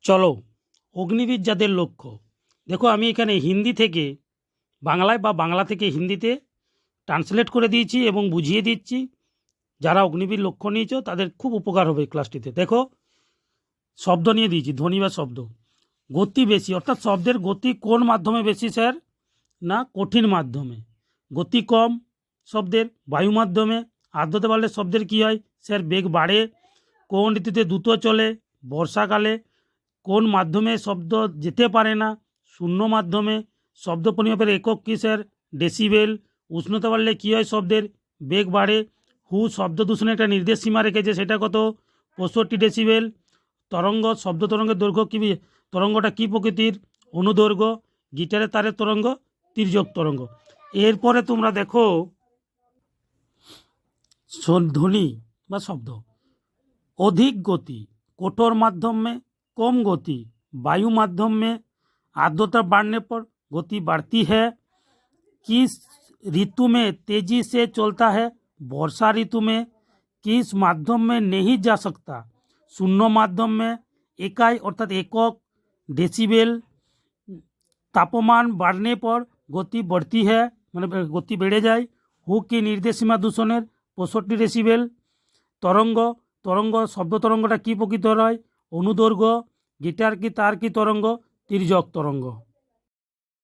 চলো অগ্নিবীর যাদের লক্ষ্য। দেখো আমি এখানে হিন্দি থেকে বাংলায় বা বাংলা থেকে হিন্দিতে ট্রান্সলেট করে দিয়েছি এবং বুঝিয়ে দিচ্ছি। যারা অগ্নিবীর লক্ষ্য নিয়েছ তাদের খুব উপকার হবে এই ক্লাসটিতে। দেখো শব্দ নিয়ে দিয়েছি, ধ্বনি বা শব্দ। গতি বেশি, অর্থাৎ শব্দের গতি কোন মাধ্যমে বেশি স্যার? না কঠিন মাধ্যমে। গতি কম শব্দের বায়ু মাধ্যমে। আর্দ্রতা বাড়লে শব্দের কী হয় স্যার? বেগ বাড়ে। কোন ঋতুতে দ্রুত চলে? বর্ষাকালে। কোন মাধ্যমে শব্দ যেতে পারে না? শূন্য মাধ্যমে। শব্দ পরিমাপের একক কী স্যার? ডেসিবেল। উষ্ণতা বাড়লে কী হয় শব্দের? বেগ বাড়ে। হু শব্দ দূষণে একটা নির্দেশ সীমা রেখেছে, সেটা কত? 65 ডেসিবেল। তরঙ্গ, শব্দ তরঙ্গের দৈর্ঘ্য কী? তরঙ্গটা কী প্রকৃতির? অনুদৈর্ঘ্য। গিটারের তারের তরঙ্গ তির্যক তরঙ্গ। এরপরে তোমরা দেখো ধ্বনি বা শব্দ। अधिक गति कठोर माध्यम में, कम गति वायु माध्यम में। आर्द्रता बढ़ने पर गति बढ़ती है। किस ऋतु में तेजी से चलता है? वर्षा ऋतु में। किस माध्यम में नहीं जा सकता? शून्य माध्यम में। इकाई अर्थात एकक डेसिबल। तापमान बढ़ने पर गति बढ़ती है, मैंने गति बेड़े जाए। हु की निर्देशिमा दूषणेर 65 डेसिबल। तरंग, तरंग शब्द तरंगटा की प्रकृतिर হয়? অনুদৈর্ঘ্য। গিটার কি তার কি তরঙ্গ? তির্যক তরঙ্গ।